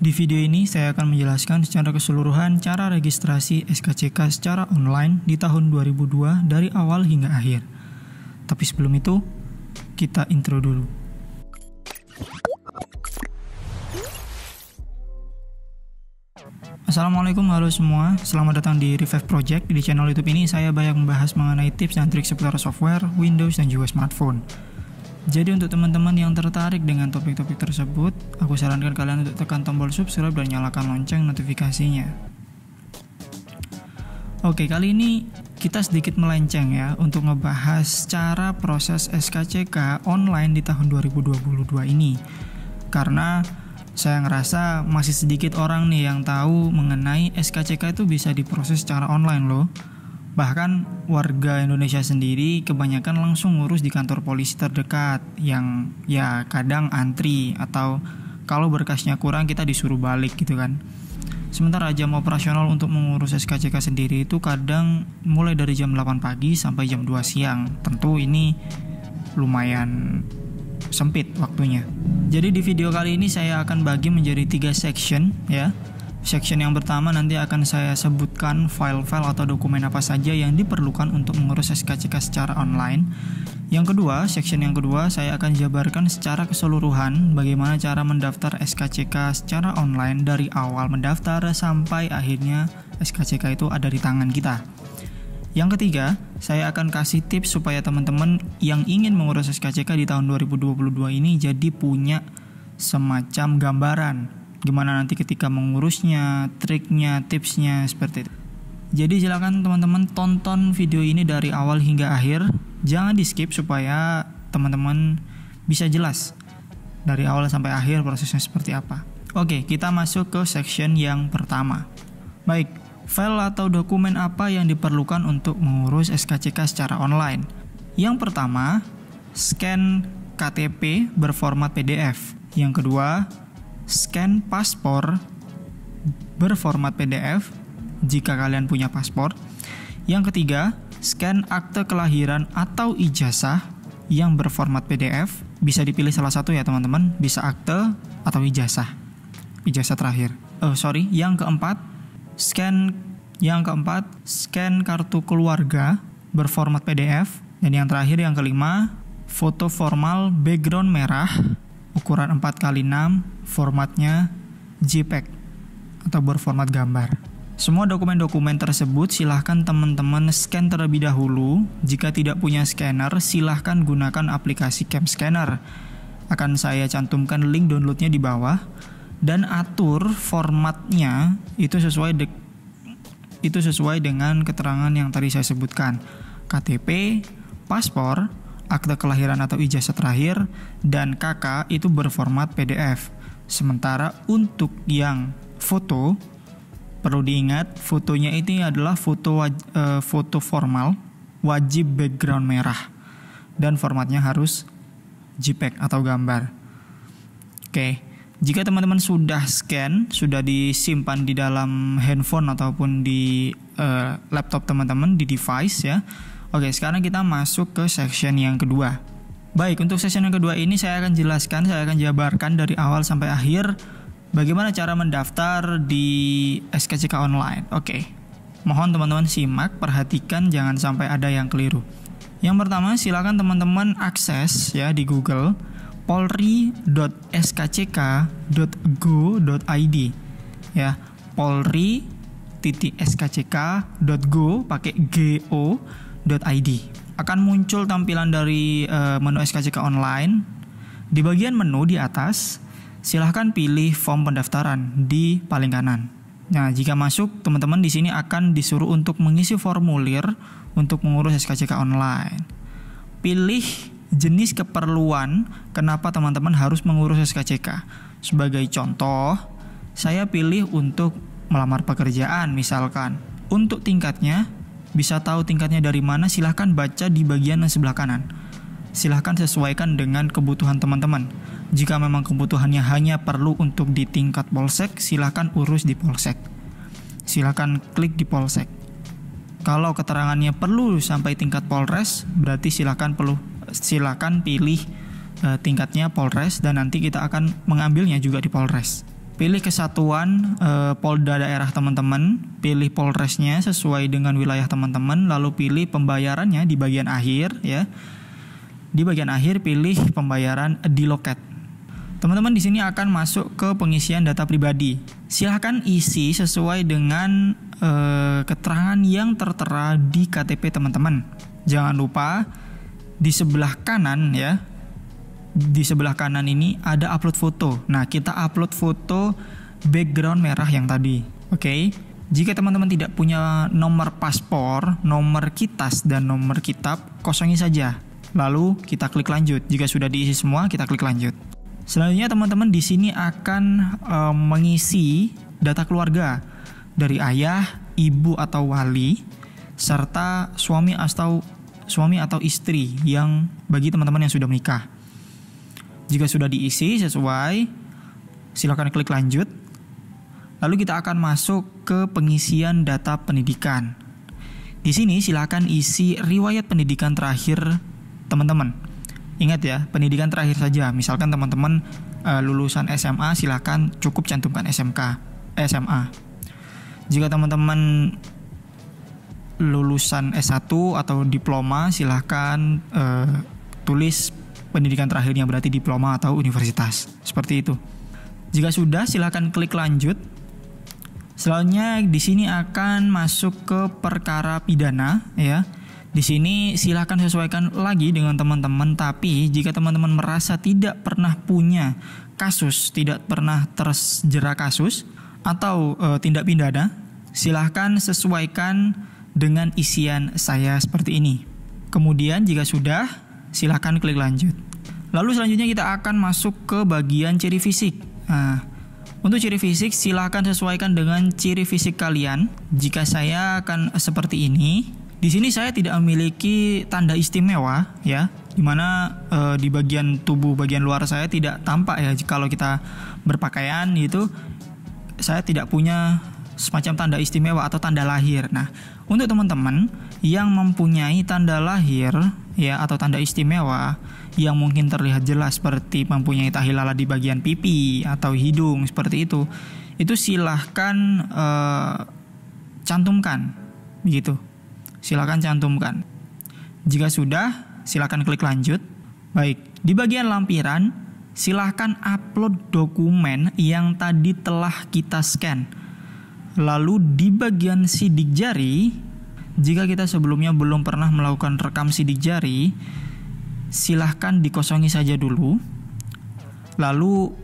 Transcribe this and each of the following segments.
Di video ini saya akan menjelaskan secara keseluruhan cara registrasi SKCK secara online di tahun 2002 dari awal hingga akhir. Tapi sebelum itu, kita intro dulu. Assalamualaikum, halo semua. Selamat datang di Revive Project. Di channel YouTube ini saya banyak membahas mengenai tips dan trik seputar software, Windows, dan juga smartphone. Jadi untuk teman-teman yang tertarik dengan topik-topik tersebut, aku sarankan kalian untuk tekan tombol subscribe dan nyalakan lonceng notifikasinya. Oke, kali ini kita sedikit melenceng ya untuk ngebahas cara proses SKCK online di tahun 2022 ini. Karena saya ngerasa masih sedikit orang nih yang tahu mengenai SKCK itu bisa diproses secara online loh. Bahkan warga Indonesia sendiri kebanyakan langsung ngurus di kantor polisi terdekat yang ya kadang antri atau kalau berkasnya kurang kita disuruh balik gitu kan. Sementara jam operasional untuk mengurus SKCK sendiri itu kadang mulai dari jam 8 pagi sampai jam 2 siang. Tentu ini lumayan sempit waktunya. Jadi di video kali ini saya akan bagi menjadi 3 section ya. Section yang pertama nanti akan saya sebutkan file-file atau dokumen apa saja yang diperlukan untuk mengurus SKCK secara online. Yang kedua, section yang kedua saya akan jabarkan secara keseluruhan bagaimana cara mendaftar SKCK secara online dari awal mendaftar sampai akhirnya SKCK itu ada di tangan kita. Yang ketiga, saya akan kasih tips supaya teman-teman yang ingin mengurus SKCK di tahun 2022 ini jadi punya semacam gambaran gimana nanti ketika mengurusnya, triknya, tipsnya, seperti itu. Jadi silakan teman-teman tonton video ini dari awal hingga akhir. Jangan di skip supaya teman-teman bisa jelas dari awal sampai akhir prosesnya seperti apa. Oke, kita masuk ke section yang pertama. Baik, file atau dokumen apa yang diperlukan untuk mengurus SKCK secara online? Yang pertama, scan KTP berformat PDF. Yang kedua, scan paspor berformat PDF jika kalian punya paspor. Yang ketiga, scan akte kelahiran atau ijazah yang berformat PDF. Bisa dipilih salah satu ya teman-teman, bisa akte atau ijazah terakhir. Yang keempat, scan kartu keluarga berformat PDF. Dan yang terakhir, yang kelima, foto formal background merah ukuran 4x6, formatnya JPEG atau berformat gambar. Semua dokumen-dokumen tersebut silahkan teman-teman scan terlebih dahulu. Jika tidak punya scanner, silahkan gunakan aplikasi Cam Scanner. Akan saya cantumkan link downloadnya di bawah. Dan atur formatnya itu sesuai dengan keterangan yang tadi saya sebutkan. KTP, paspor, akte kelahiran atau ijazah terakhir, dan KK itu berformat PDF. Sementara untuk yang foto, perlu diingat fotonya ini adalah foto formal, wajib background merah, dan formatnya harus JPEG atau gambar. Oke, jika teman-teman sudah scan, sudah disimpan di dalam handphone ataupun di laptop teman-teman, di device ya. Oke, sekarang kita masuk ke section yang kedua. Baik, untuk section yang kedua ini saya akan jabarkan dari awal sampai akhir bagaimana cara mendaftar di SKCK online. Oke, mohon teman-teman simak, perhatikan jangan sampai ada yang keliru. Yang pertama, silakan teman-teman akses ya di Google polri.skck.go.id ya, polri.skck.go pakai go.id. Akan muncul tampilan dari menu SKCK online. Di bagian menu di atas, silahkan pilih form pendaftaran di paling kanan. Nah, jika masuk, teman-teman di sini akan disuruh untuk mengisi formulir untuk mengurus SKCK online. Pilih jenis keperluan kenapa teman-teman harus mengurus SKCK. Sebagai contoh, saya pilih untuk melamar pekerjaan misalkan. Untuk tingkatnya, bisa tahu tingkatnya dari mana, silahkan baca di bagian yang sebelah kanan. Silahkan sesuaikan dengan kebutuhan teman-teman. Jika memang kebutuhannya hanya perlu untuk di tingkat polsek, silahkan urus di polsek. Silahkan klik di polsek. Kalau keterangannya perlu sampai tingkat polres, berarti silahkan pilih tingkatnya polres dan nanti kita akan mengambilnya juga di polres. pilih kesatuan Polda daerah teman-teman, pilih Polresnya sesuai dengan wilayah teman-teman, lalu pilih pembayarannya di bagian akhir ya. Di bagian akhir pilih pembayaran di loket. Teman-teman di sini akan masuk ke pengisian data pribadi. Silahkan isi sesuai dengan keterangan yang tertera di KTP teman-teman. Jangan lupa di sebelah kanan ya. Di sebelah kanan ini ada upload foto. Nah, kita upload foto background merah yang tadi. Oke. Jika teman-teman tidak punya nomor paspor, nomor KITAS dan nomor kitab, kosongi saja. Lalu kita klik lanjut. Jika sudah diisi semua, kita klik lanjut. Selanjutnya teman-teman di sini akan mengisi data keluarga dari ayah, ibu atau wali, serta suami atau istri yang bagi teman-teman yang sudah menikah. Jika sudah diisi sesuai, silakan klik lanjut. Lalu kita akan masuk ke pengisian data pendidikan. Di sini silakan isi riwayat pendidikan terakhir teman-teman. Ingat ya, pendidikan terakhir saja. Misalkan teman-teman lulusan SMA, silakan cukup cantumkan SMA. Jika teman-teman lulusan S1 atau diploma, silakan tulis pendidikan terakhirnya, berarti diploma atau universitas. Seperti itu. Jika sudah, silakan klik lanjut. Selanjutnya di sini akan masuk ke perkara pidana ya. Di sini silakan sesuaikan lagi dengan teman-teman, tapi jika teman-teman merasa tidak pernah punya kasus, tidak pernah terjerat kasus atau tindak pidana, silakan sesuaikan dengan isian saya seperti ini. Kemudian jika sudah, silakan klik lanjut. Lalu selanjutnya kita akan masuk ke bagian ciri fisik. Nah, untuk ciri fisik silakan sesuaikan dengan ciri fisik kalian. Jika saya akan seperti ini, di sini saya tidak memiliki tanda istimewa ya, dimana di bagian tubuh bagian luar saya tidak tampak ya. Kalau kita berpakaian gitu, saya tidak punya semacam tanda istimewa atau tanda lahir. Nah, untuk teman-teman yang mempunyai tanda lahir ya atau tanda istimewa yang mungkin terlihat jelas seperti mempunyai tahi lalat di bagian pipi atau hidung seperti itu silahkan cantumkan begitu. Silakan cantumkan. Jika sudah, silakan klik lanjut. Baik, di bagian lampiran silakan upload dokumen yang tadi telah kita scan. Lalu di bagian sidik jari, jika kita sebelumnya belum pernah melakukan rekam sidik jari, silahkan dikosongi saja dulu. Lalu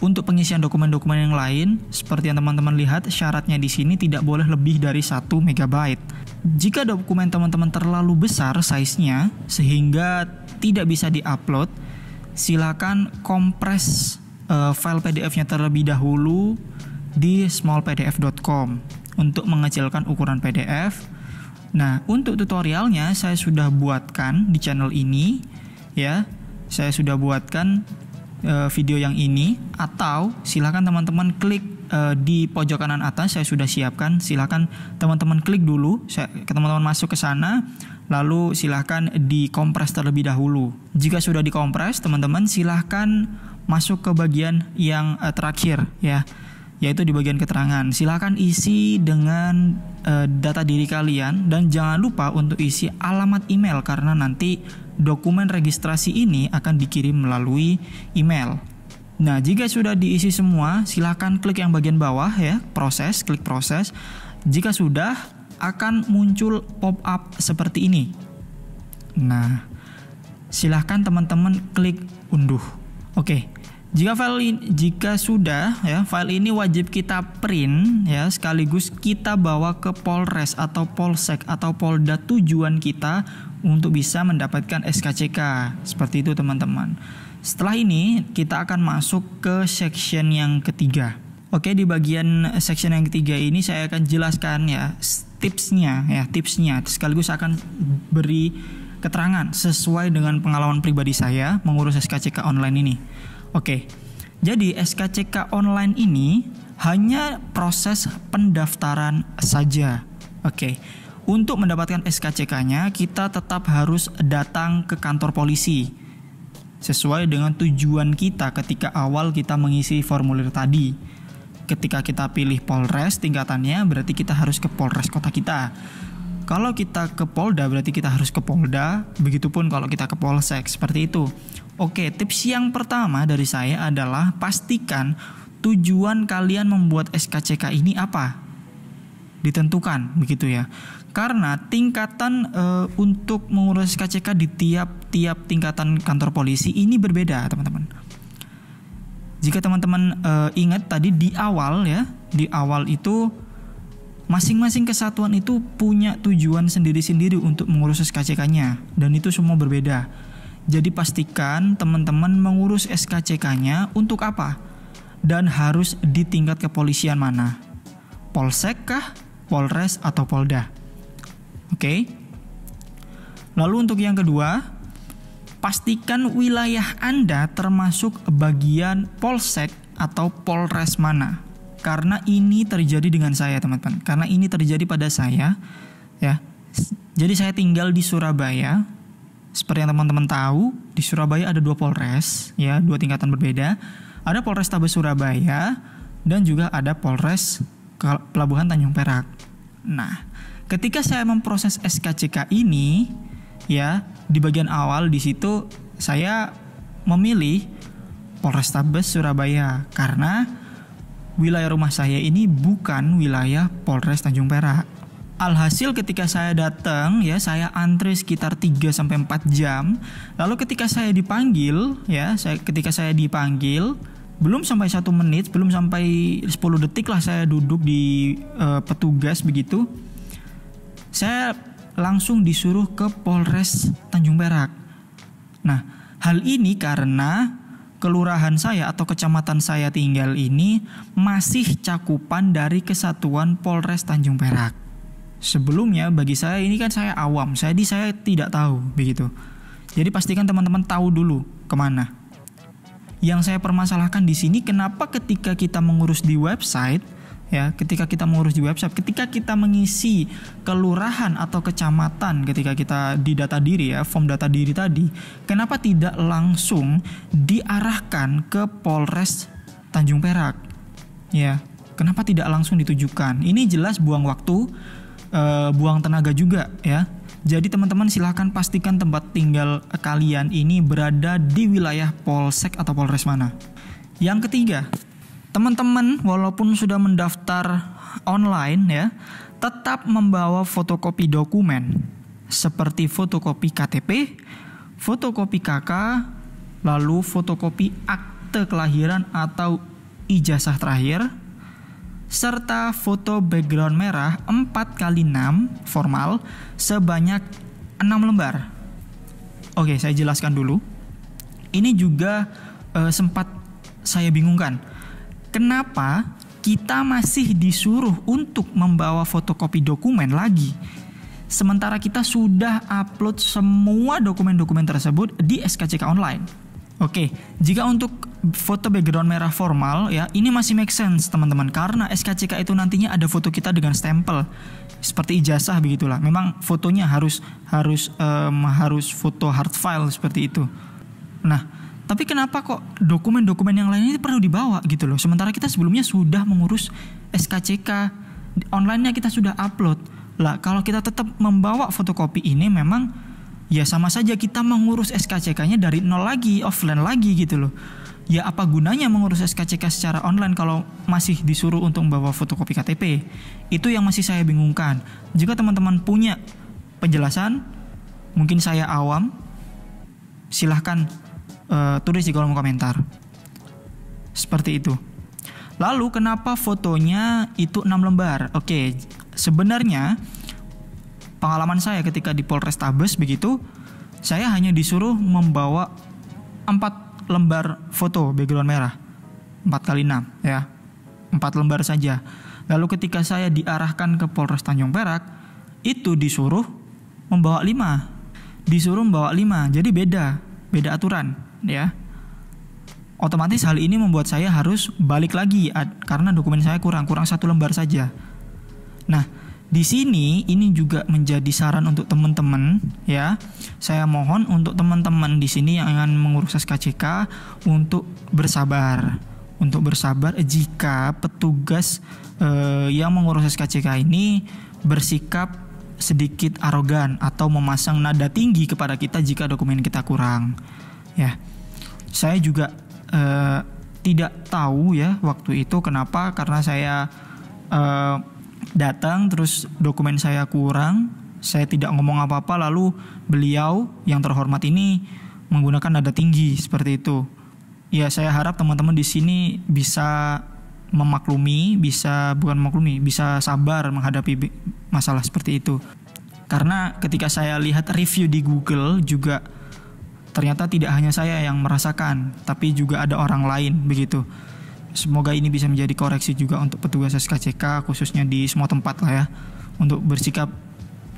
untuk pengisian dokumen-dokumen yang lain, seperti yang teman-teman lihat, syaratnya di sini tidak boleh lebih dari 1 MB. Jika dokumen teman-teman terlalu besar size-nya sehingga tidak bisa diupload, silakan kompres file PDF-nya terlebih dahulu di smallpdf.com untuk mengecilkan ukuran PDF. Nah, untuk tutorialnya saya sudah buatkan di channel ini ya. Saya sudah buatkan video yang ini, atau silakan teman-teman klik di pojok kanan atas, saya sudah siapkan. Silakan teman-teman klik dulu, teman-teman masuk ke sana, lalu silakan dikompres terlebih dahulu. Jika sudah dikompres, teman-teman silakan masuk ke bagian yang terakhir ya, yaitu di bagian keterangan. Silakan isi dengan data diri kalian dan jangan lupa untuk isi alamat email, karena nanti dokumen registrasi ini akan dikirim melalui email. Nah, jika sudah diisi semua, silakan klik yang bagian bawah ya, proses, klik proses. Jika sudah, akan muncul pop-up seperti ini. Nah, silakan teman-teman klik unduh. Oke. Jika sudah ya, file ini wajib kita print ya, sekaligus kita bawa ke Polres atau Polsek atau Polda tujuan kita untuk bisa mendapatkan SKCK. Tips itu teman-teman. Setelah ini kita akan masuk ke section yang ketiga. Oke, di bagian section yang ketiga ini saya akan jelaskan ya tipsnya sekaligus akan beri keterangan sesuai dengan pengalaman pribadi saya mengurus SKCK online ini. Oke, jadi SKCK online ini hanya proses pendaftaran saja. Oke, untuk mendapatkan SKCK-nya kita tetap harus datang ke kantor polisi. sesuai dengan tujuan kita ketika awal kita mengisi formulir tadi. Ketika kita pilih Polres tingkatannya, berarti kita harus ke Polres kota kita. Kalau kita ke Polda, berarti kita harus ke Polda. Begitupun kalau kita ke Polsek, seperti itu. Oke, tips yang pertama dari saya adalah pastikan tujuan kalian membuat SKCK ini apa. Ditentukan, begitu ya. Karena tingkatan untuk mengurus SKCK di tiap tingkatan kantor polisi ini berbeda, teman-teman. Jika teman-teman ingat tadi di awal itu masing-masing kesatuan itu punya tujuan sendiri-sendiri untuk mengurus SKCK-nya, dan itu semua berbeda. Jadi pastikan teman-teman mengurus SKCK-nya untuk apa, dan harus di tingkat kepolisian mana, Polsek kah, Polres atau Polda. Oke. Lalu untuk yang kedua, pastikan wilayah Anda termasuk bagian Polsek atau Polres mana. Karena ini terjadi dengan saya, teman-teman. Karena ini terjadi pada saya, ya. Jadi saya tinggal di Surabaya. Seperti yang teman-teman tahu, di Surabaya ada 2 Polres, ya, 2 tingkatan berbeda. Ada Polrestabes Surabaya dan juga ada Polres Pelabuhan Tanjung Perak. Nah, ketika saya memproses SKCK ini, ya, di bagian awal di situ saya memilih Polrestabes Surabaya karena wilayah rumah saya ini bukan wilayah Polres Tanjung Perak. Alhasil ketika saya datang, ya, saya antri sekitar 3-4 jam. Lalu ketika saya dipanggil, ya, ketika saya dipanggil, belum sampai 1 menit, belum sampai 10 detik lah saya duduk di petugas begitu. Saya langsung disuruh ke Polres Tanjung Perak. Nah, hal ini karena kelurahan saya atau kecamatan saya tinggal ini masih cakupan dari kesatuan Polres Tanjung Perak. Sebelumnya bagi saya ini kan saya awam, saya tidak tahu begitu. Jadi pastikan teman-teman tahu dulu kemana. Yang saya permasalahkan di sini, kenapa ketika kita mengurus di website, ya, ketika kita mengisi kelurahan atau kecamatan, ketika kita di data diri, ya, form data diri tadi, kenapa tidak langsung diarahkan ke Polres Tanjung Perak? Ya, kenapa tidak langsung ditujukan? Ini jelas buang waktu, buang tenaga juga, ya. Jadi teman-teman silahkan pastikan tempat tinggal kalian ini berada di wilayah Polsek atau Polres mana. Yang ketiga, teman-teman walaupun sudah mendaftar online, ya, tetap membawa fotokopi dokumen seperti fotokopi KTP, fotokopi KK, lalu fotokopi akte kelahiran atau ijazah terakhir, serta foto background merah 4x6 formal sebanyak 6 lembar. Oke, saya jelaskan dulu. Ini juga sempat saya bingungkan. Kenapa kita masih disuruh untuk membawa fotokopi dokumen lagi? Sementara kita sudah upload semua dokumen-dokumen tersebut di SKCK online. Oke, jika untuk foto background merah formal, ya, ini masih make sense teman-teman, karena SKCK itu nantinya ada foto kita dengan stempel seperti ijazah begitulah. Memang fotonya harus foto hard file seperti itu. Nah, tapi kenapa kok dokumen-dokumen yang lain ini perlu dibawa gitu loh? Sementara kita sebelumnya sudah mengurus SKCK online-nya, kita sudah upload. Lah, kalau kita tetap membawa fotokopi ini, memang ya sama saja kita mengurus SKCK-nya dari nol lagi, offline lagi gitu loh. Ya apa gunanya mengurus SKCK secara online kalau masih disuruh untuk membawa fotokopi KTP? Itu yang masih saya bingungkan. Jika teman-teman punya penjelasan, mungkin saya awam, silahkan tulis di kolom komentar. Seperti itu. Lalu kenapa fotonya itu 6 lembar? Oke, sebenarnya pengalaman saya ketika di Polrestabes begitu, saya hanya disuruh membawa 4 lembar foto background merah 4x6, ya, 4 lembar saja. Lalu ketika saya diarahkan ke Polres Tanjung Perak, itu disuruh membawa 5. Jadi beda aturan, ya. Otomatis hal ini membuat saya harus balik lagi karena dokumen saya kurang 1 lembar saja. Nah, Di sini ini juga menjadi saran untuk teman-teman ya. Saya mohon untuk teman-teman di sini yang akan mengurus SKCK untuk bersabar. Untuk bersabar jika petugas yang mengurus SKCK ini bersikap sedikit arogan atau memasang nada tinggi kepada kita jika dokumen kita kurang. Ya. Saya juga tidak tahu ya waktu itu kenapa, karena saya datang terus dokumen saya kurang, saya tidak ngomong apa-apa, lalu beliau yang terhormat ini menggunakan nada tinggi seperti itu. Ya, saya harap teman-teman di sini bisa memaklumi, bisa sabar menghadapi masalah seperti itu. Karena ketika saya lihat review di Google juga ternyata tidak hanya saya yang merasakan, tapi juga ada orang lain begitu. Semoga ini bisa menjadi koreksi juga untuk petugas SKCK khususnya di semua tempat lah ya, untuk bersikap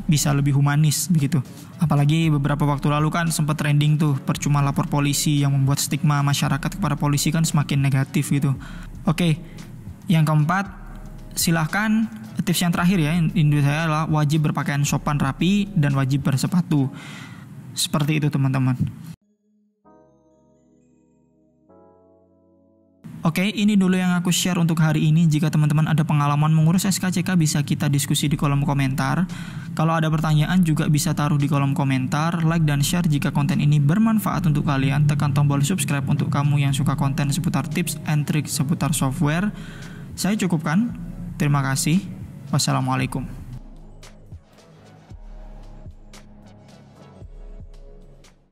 bisa lebih humanis begitu. Apalagi beberapa waktu lalu kan sempat trending tuh percuma lapor polisi, yang membuat stigma masyarakat kepada polisi kan semakin negatif gitu. Oke, yang keempat, silahkan tips yang terakhir ya dari saya adalah wajib berpakaian sopan rapi dan wajib bersepatu. Seperti itu teman-teman. Oke, ini dulu yang aku share untuk hari ini. Jika teman-teman ada pengalaman mengurus SKCK, bisa kita diskusi di kolom komentar. Kalau ada pertanyaan juga bisa taruh di kolom komentar. Like dan share jika konten ini bermanfaat untuk kalian. Tekan tombol subscribe untuk kamu yang suka konten seputar tips and trik seputar software. Saya cukupkan. Terima kasih. Wassalamualaikum.